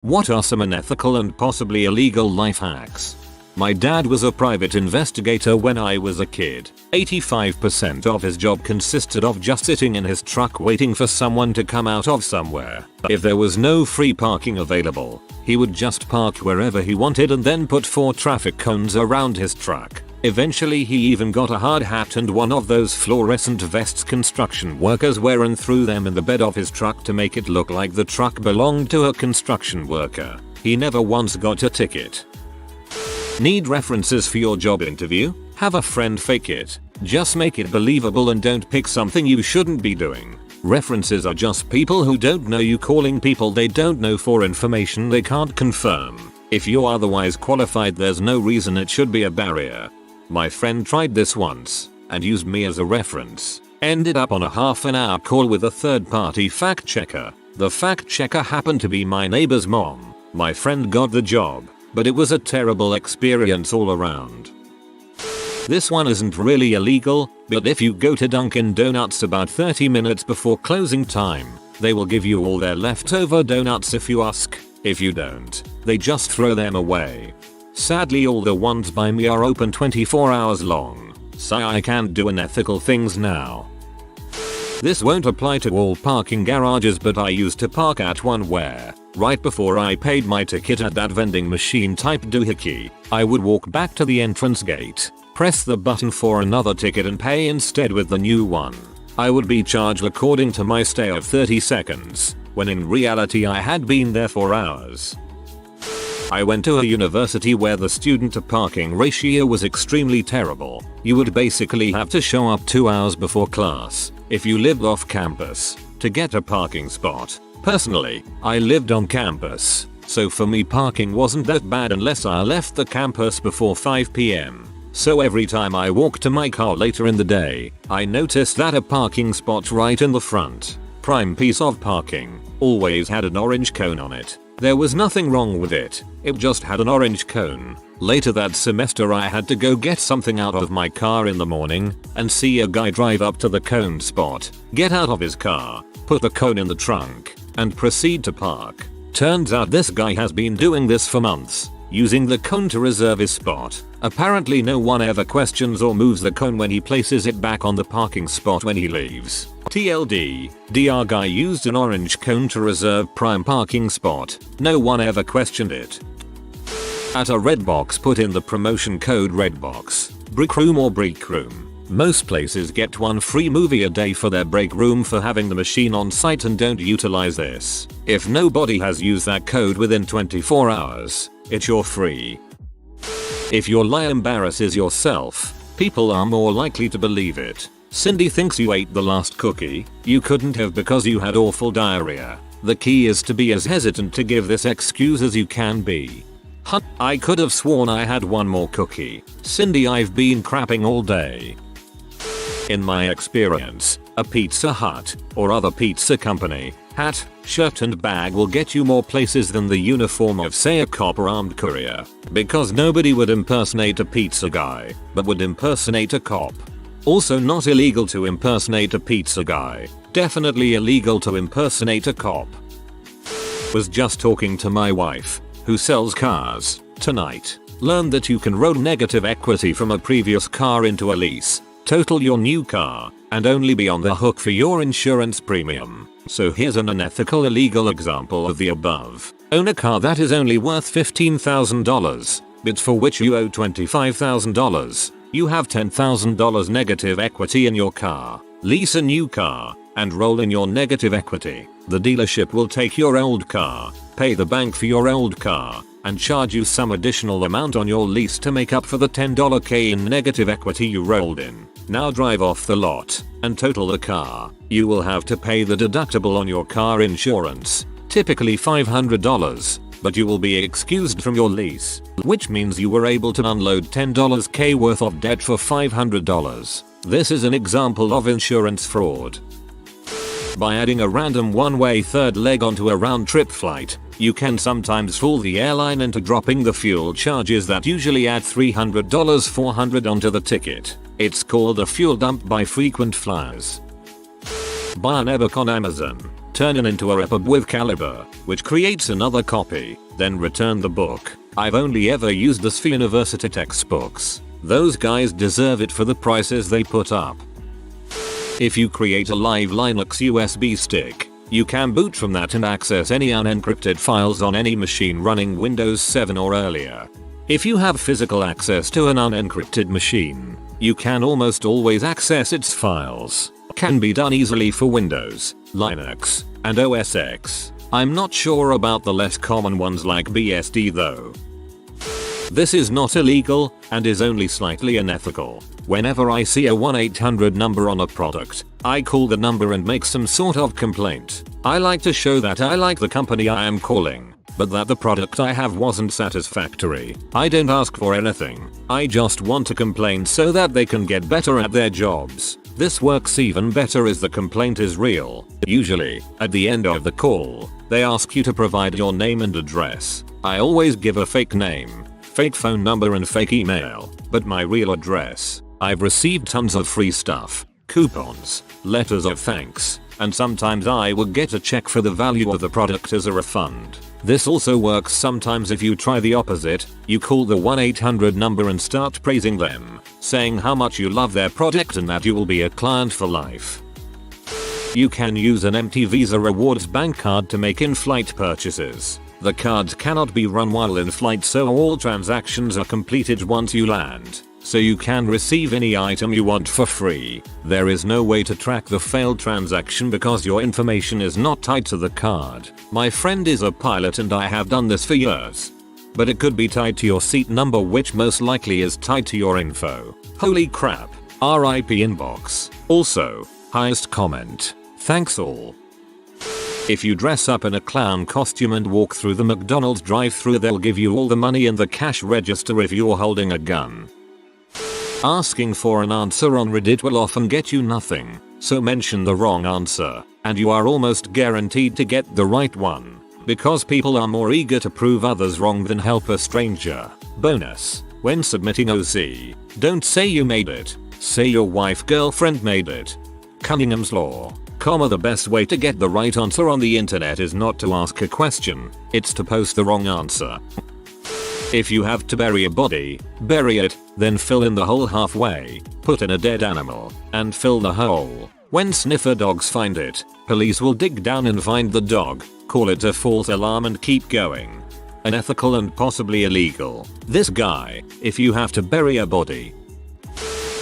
What are some unethical and possibly illegal life hacks? My dad was a private investigator when I was a kid. 85% of his job consisted of just sitting in his truck waiting for someone to come out of somewhere. If there was no free parking available, he would just park wherever he wanted and then put 4 traffic cones around his truck. Eventually he even got a hard hat and one of those fluorescent vests construction workers wear and threw them in the bed of his truck to make it look like the truck belonged to a construction worker. He never once got a ticket. Need references for your job interview? Have a friend fake it. Just make it believable and don't pick something you shouldn't be doing. References are just people who don't know you calling people they don't know for information they can't confirm. If you're otherwise qualified, there's no reason it should be a barrier. My friend tried this once and used me as a reference. Ended up on a half-an-hour call with a third-party fact checker. The fact checker happened to be my neighbor's mom. My friend got the job, but it was a terrible experience all around. This one isn't really illegal, but if you go to Dunkin' Donuts about 30 minutes before closing time, they will give you all their leftover donuts if you ask. If you don't, they just throw them away. Sadly, all the ones by me are open 24 hours long, so I can't do unethical things now. This won't apply to all parking garages, but I used to park at one where, right before I paid my ticket at that vending machine type doohickey, I would walk back to the entrance gate, press the button for another ticket and pay instead with the new one. I would be charged according to my stay of 30 seconds, when in reality I had been there for hours. I went to a university where the student to parking ratio was extremely terrible. You would basically have to show up 2 hours before class, if you lived off campus, to get a parking spot. Personally, I lived on campus, so for me parking wasn't that bad unless I left the campus before 5 PM. So every time I walked to my car later in the day, I noticed that a parking spot right in the front, prime piece of parking, always had an orange cone on it. There was nothing wrong with it, it just had an orange cone. Later that semester I had to go get something out of my car in the morning and see a guy drive up to the cone spot, get out of his car, put the cone in the trunk, and proceed to park. Turns out this guy has been doing this for months, using the cone to reserve his spot. Apparently no one ever questions or moves the cone when he places it back on the parking spot when he leaves. TLD, DR guy used an orange cone to reserve prime parking spot. No one ever questioned it. At a Redbox, put in the promotion code Redbox, Brick Room or Break Room. Most places get one free movie a day for their break room for having the machine on site and don't utilize this. If nobody has used that code within 24 hours, it's your free. If your lie embarrasses yourself, people are more likely to believe it. Cindy thinks you ate the last cookie. You couldn't have because you had awful diarrhea. The key is to be as hesitant to give this excuse as you can be. I could have sworn I had one more cookie. Cindy, I've been crapping all day. In my experience, a Pizza Hut or other pizza company hat, shirt and bag will get you more places than the uniform of, say, a cop or armed courier. Because nobody would impersonate a pizza guy, but would impersonate a cop. Also not illegal to impersonate a pizza guy. Definitely illegal to impersonate a cop. Was just talking to my wife, who sells cars, tonight. Learned that you can roll negative equity from a previous car into a lease, total your new car, and only be on the hook for your insurance premium. So here's an unethical illegal example of the above. Own a car that is only worth $15,000, but for which you owe $25,000. You have $10,000 negative equity in your car. Lease a new car and roll in your negative equity. The dealership will take your old car, pay the bank for your old car, and charge you some additional amount on your lease to make up for the $10K in negative equity you rolled in. Now drive off the lot and total the car. You will have to pay the deductible on your car insurance, typically $500, but you will be excused from your lease, which means you were able to unload $10K worth of debt for $500. This is an example of insurance fraud. By adding a random one-way third leg onto a round-trip flight, you can sometimes fool the airline into dropping the fuel charges that usually add $300 $400 onto the ticket. It's called a fuel dump by frequent flyers. Buy an ebook on Amazon. turn it into a repub with caliber, which creates another copy, then return the book. I've only ever used this for university textbooks. Those guys deserve it for the prices they put up. If you create a live Linux USB stick, you can boot from that and access any unencrypted files on any machine running Windows 7 or earlier. If you have physical access to an unencrypted machine, you can almost always access its files. Can be done easily for Windows, Linux, and OS X. I'm not sure about the less common ones like BSD though. This is not illegal and is only slightly unethical. Whenever I see a 1-800 number on a product, I call the number and make some sort of complaint. I like to show that I like the company I am calling, but that the product I have wasn't satisfactory. I don't ask for anything. I just want to complain so that they can get better at their jobs. This works even better as the complaint is real. Usually, at the end of the call, they ask you to provide your name and address. I always give a fake name, fake phone number and fake email, but my real address. I've received tons of free stuff, coupons, letters of thanks, and sometimes I will get a check for the value of the product as a refund. This also works sometimes if you try the opposite. You call the 1-800 number and start praising them, saying how much you love their product and that you will be a client for life. You can use an empty Visa Rewards bank card to make in-flight purchases. The cards cannot be run while in flight, so all transactions are completed once you land. So you can receive any item you want for free. There is no way to track the failed transaction because your information is not tied to the card. My friend is a pilot and I have done this for years. But it could be tied to your seat number, which most likely is tied to your info. Holy crap. RIP inbox. Also, highest comment. Thanks all. If you dress up in a clown costume and walk through the McDonald's drive-thru, they'll give you all the money in the cash register if you're holding a gun. Asking for an answer on Reddit will often get you nothing, so mention the wrong answer, and you are almost guaranteed to get the right one, because people are more eager to prove others wrong than help a stranger. Bonus: when submitting OC, don't say you made it, say your wife girlfriend made it. Cunningham's Law. The best way to get the right answer on the internet is not to ask a question, it's to post the wrong answer. If you have to bury a body, bury it, then fill in the hole halfway, put in a dead animal, and fill the hole. When sniffer dogs find it, police will dig down and find the dog, call it a false alarm and keep going. Unethical and possibly illegal. This guy, if you have to bury a body.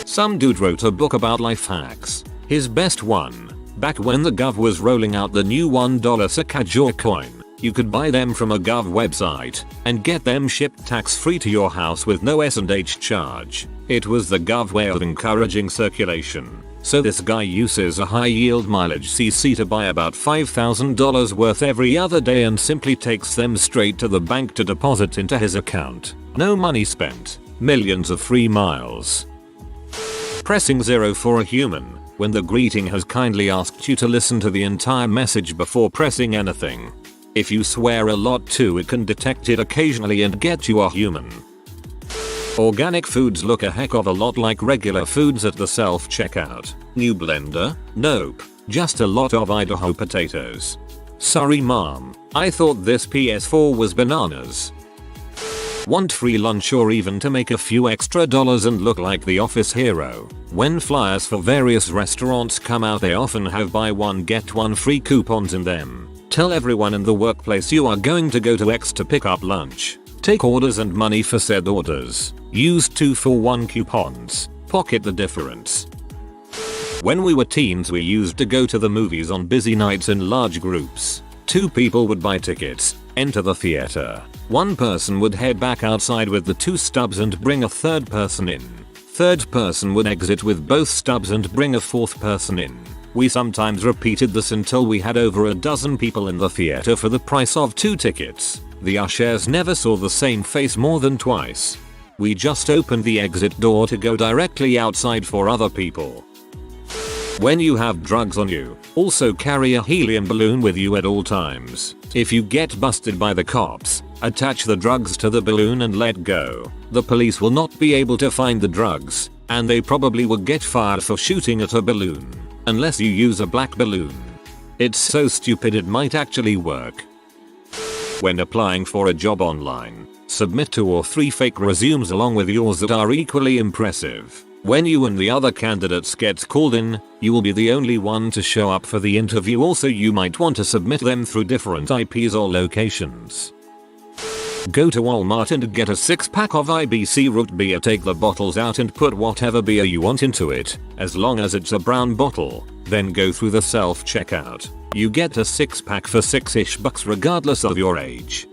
Some dude wrote a book about life hacks. His best one, back when the Gov was rolling out the new $1 Sacageur coin. You could buy them from a Gov website and get them shipped tax-free to your house with no S&H charge. It was the Gov way of encouraging circulation. So this guy uses a high-yield mileage CC to buy about $5,000 worth every other day and simply takes them straight to the bank to deposit into his account. No money spent. Millions of free miles. Pressing 0 for a human, when the greeting has kindly asked you to listen to the entire message before pressing anything. If you swear a lot too, it can detect it occasionally and get you a human. Organic foods look a heck of a lot like regular foods at the self-checkout. New blender? Nope. Just a lot of Idaho potatoes. Sorry mom, I thought this PS4 was bananas. Want free lunch or even to make a few extra dollars and look like the office hero? When flyers for various restaurants come out, they often have buy one get one free coupons in them. Tell everyone in the workplace you are going to go to X to pick up lunch. Take orders and money for said orders. Use 2 for 1 coupons. Pocket the difference. When we were teens, we used to go to the movies on busy nights in large groups. 2 people would buy tickets, enter the theater. 1 person would head back outside with the 2 stubs and bring a 3rd person in. 3rd person would exit with both stubs and bring a 4th person in. We sometimes repeated this until we had over a dozen people in the theater for the price of 2 tickets. The ushers never saw the same face more than twice. We just opened the exit door to go directly outside for other people. When you have drugs on you, also carry a helium balloon with you at all times. If you get busted by the cops, attach the drugs to the balloon and let go. The police will not be able to find the drugs, and they probably will get fired for shooting at a balloon. Unless you use a black balloon. It's so stupid it might actually work. When applying for a job online, submit 2 or 3 fake resumes along with yours that are equally impressive. When you and the other candidates get called in, you will be the only one to show up for the interview. Also, you might want to submit them through different IPs or locations. Go to Walmart and get a 6-pack of IBC root beer. Take the bottles out and put whatever beer you want into it, as long as it's a brown bottle. Then go through the self-checkout. You get a 6-pack for $6-ish regardless of your age.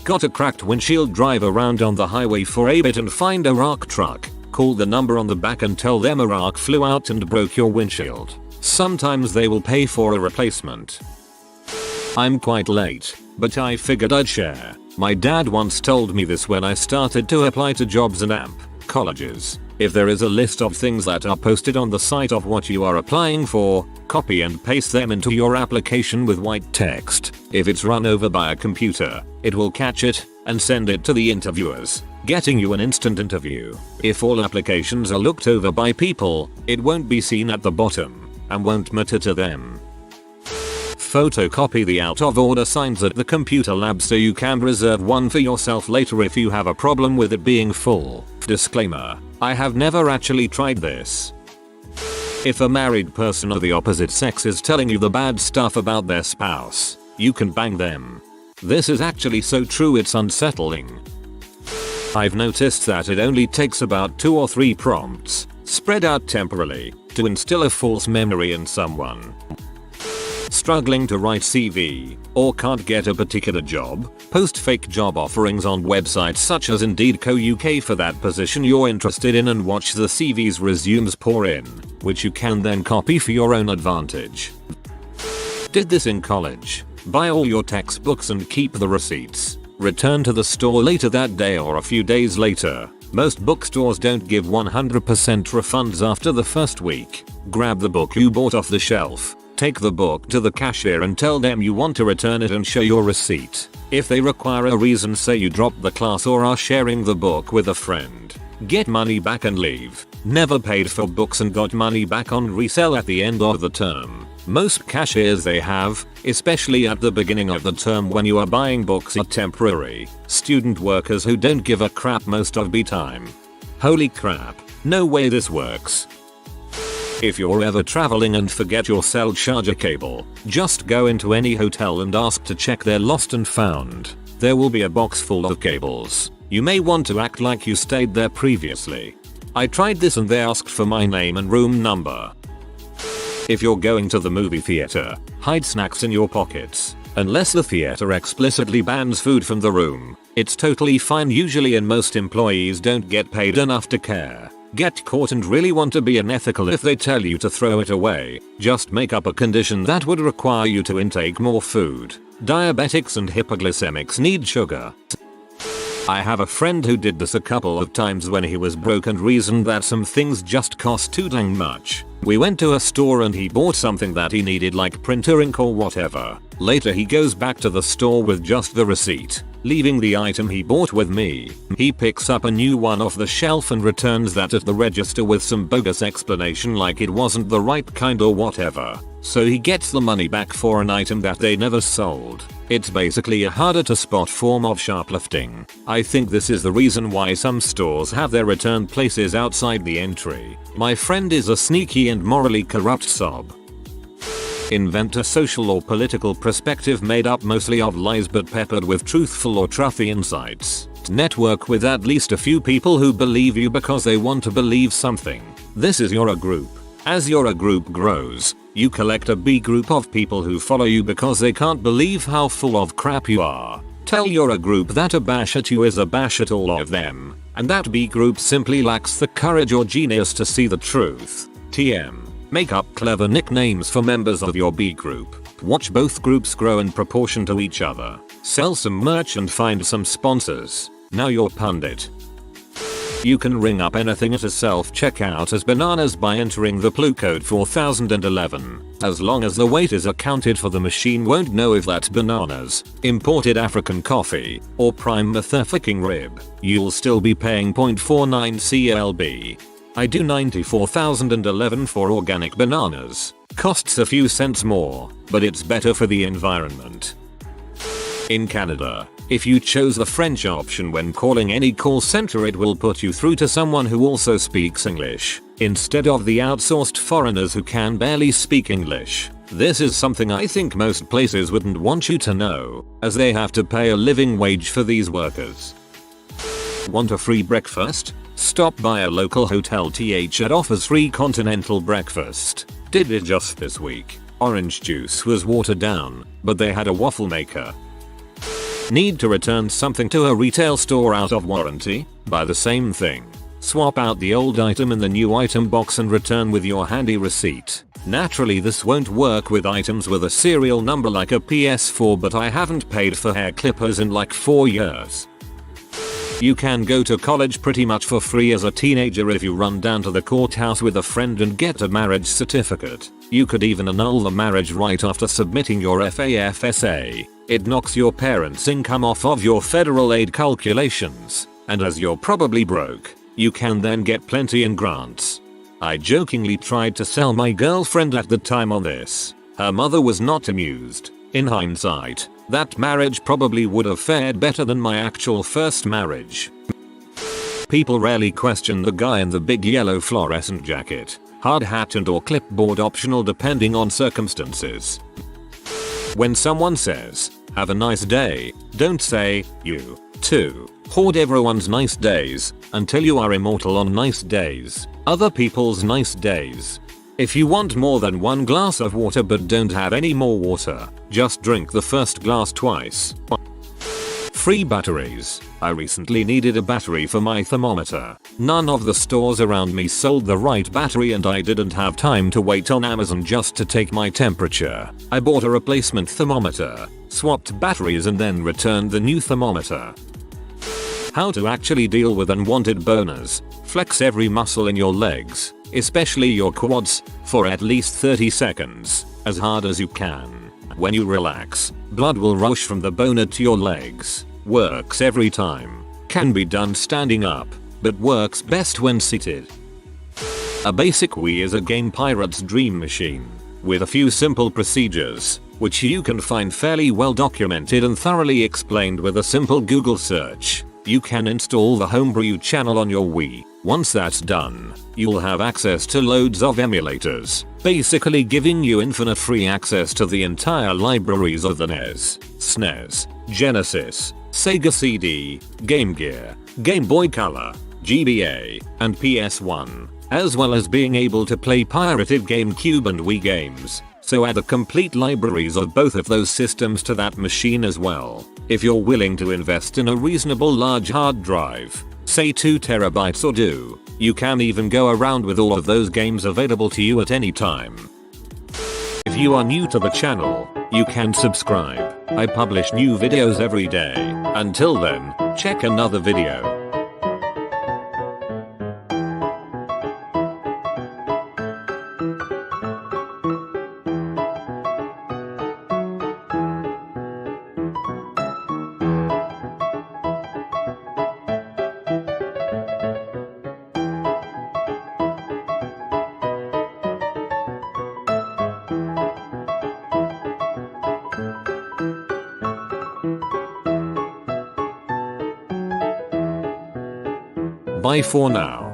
Got a cracked windshield? Drive around on the highway for a bit and find a rock truck. Call the number on the back and tell them a rock flew out and broke your windshield. Sometimes they will pay for a replacement. I'm quite late, but I figured I'd share. My dad once told me this when I started to apply to jobs and colleges. If there is a list of things that are posted on the site of what you are applying for, copy and paste them into your application with white text. If it's run over by a computer, it will catch it and send it to the interviewers, getting you an instant interview. If all applications are looked over by people, it won't be seen at the bottom and won't matter to them. Photocopy the out of order signs at the computer lab so you can reserve one for yourself later if you have a problem with it being full. Disclaimer: I have never actually tried this. If a married person of the opposite sex is telling you the bad stuff about their spouse, you can bang them. This is actually so true it's unsettling. I've noticed that it only takes about 2 or 3 prompts, spread out temporally, to instill a false memory in someone. Struggling to write CV, or can't get a particular job? Post fake job offerings on websites such as Indeed.co.uk for that position you're interested in and watch the CV's resumes pour in, which you can then copy for your own advantage. Did this in college. Buy all your textbooks and keep the receipts. Return to the store later that day or a few days later. Most bookstores don't give 100% refunds after the first week. Grab the book you bought off the shelf. Take the book to the cashier and tell them you want to return it and show your receipt. If they require a reason, say you dropped the class or are sharing the book with a friend, get money back and leave. Never paid for books and got money back on resale at the end of the term. Most cashiers they have, especially at the beginning of the term when you are buying books, are temporary student workers who don't give a crap most of the time. Holy crap, no way this works. If you're ever traveling and forget your cell charger cable, just go into any hotel and ask to check their lost and found. There will be a box full of cables. You may want to act like you stayed there previously. I tried this and they asked for my name and room number. If you're going to the movie theater, hide snacks in your pockets. Unless the theater explicitly bans food from the room, it's totally fine usually, and most employees don't get paid enough to care. Get caught and really want to be unethical if they tell you to throw it away. Just make up a condition that would require you to intake more food. Diabetics and hypoglycemics need sugar. I have a friend who did this a couple of times when he was broke and reasoned that some things just cost too dang much. We went to a store and he bought something that he needed, like printer ink or whatever. Later he goes back to the store with just the receipt, leaving the item he bought with me. He picks up a new one off the shelf and returns that at the register with some bogus explanation like it wasn't the right kind or whatever. So he gets the money back for an item that they never sold. It's basically a harder to spot form of shoplifting. I think this is the reason why some stores have their return places outside the entry. My friend is a sneaky and morally corrupt sob. Invent a social or political perspective made up mostly of lies but peppered with truthful or truthy insights. Network with at least a few people who believe you because they want to believe something. This is your A group. As your A group grows, you collect a B group of people who follow you because they can't believe how full of crap you are. Tell your A group that a bash at you is a bash at all of them, and that B group simply lacks the courage or genius to see the truth. TM. Make up clever nicknames for members of your B group. Watch both groups grow in proportion to each other. Sell some merch and find some sponsors. Now you're pundit. You can ring up anything at a self-checkout as bananas by entering the clue code 4011. As long as the weight is accounted for, the machine won't know if that's bananas, imported African coffee, or prime motherfucking rib. You'll still be paying 0.49 CLB. I do 94,011 for organic bananas. Costs a few cents more, but it's better for the environment. In Canada, if you chose the French option when calling any call center, it will put you through to someone who also speaks English, instead of the outsourced foreigners who can barely speak English. This is something I think most places wouldn't want you to know, as they have to pay a living wage for these workers. Want a free breakfast? Stop by a local hotel that offers free continental breakfast. Did it just this week. Orange juice was watered down, but they had a waffle maker. Need to return something to a retail store out of warranty? Buy the same thing. Swap out the old item in the new item box and return with your handy receipt. Naturally, this won't work with items with a serial number like a PS4, but I haven't paid for hair clippers in like 4 years. You can go to college pretty much for free as a teenager if you run down to the courthouse with a friend and get a marriage certificate. You could even annul the marriage right after submitting your FAFSA. It knocks your parents' income off of your federal aid calculations, and as you're probably broke, you can then get plenty in grants. I jokingly tried to sell my girlfriend at the time on this. Her mother was not amused. In hindsight, that marriage probably would have fared better than my actual first marriage. People rarely question the guy in the big yellow fluorescent jacket, hard hat and or clipboard optional depending on circumstances. When someone says, "Have a nice day," don't say, "You too." Hoard everyone's nice days until you are immortal on nice days, other people's nice days. If you want more than one glass of water but don't have any more water, just drink the first glass twice. Free batteries. I recently needed a battery for my thermometer. None of the stores around me sold the right battery and I didn't have time to wait on Amazon just to take my temperature. I bought a replacement thermometer, swapped batteries and then returned the new thermometer. How to actually deal with unwanted boners. Flex every muscle in your legs, especially your quads, for at least 30 seconds, as hard as you can. When you relax, blood will rush from the boner to your legs. Works every time. Can be done standing up, but works best when seated. A basic Wii is a game pirate's dream machine, with a few simple procedures, which you can find fairly well documented and thoroughly explained with a simple Google search. You can install the homebrew channel on your Wii. Once that's done, you'll have access to loads of emulators, basically giving you infinite free access to the entire libraries of the NES, SNES, Genesis, Sega CD, Game Gear, Game Boy Color, GBA, and PS1, as well as being able to play pirated GameCube and Wii games. So add the complete libraries of both of those systems to that machine as well. If you're willing to invest in a reasonable large hard drive, say 2 terabytes or do, you can even go around with all of those games available to you at any time. If you are new to the channel, you can subscribe. I publish new videos every day. Until then, check another video. Bye for now.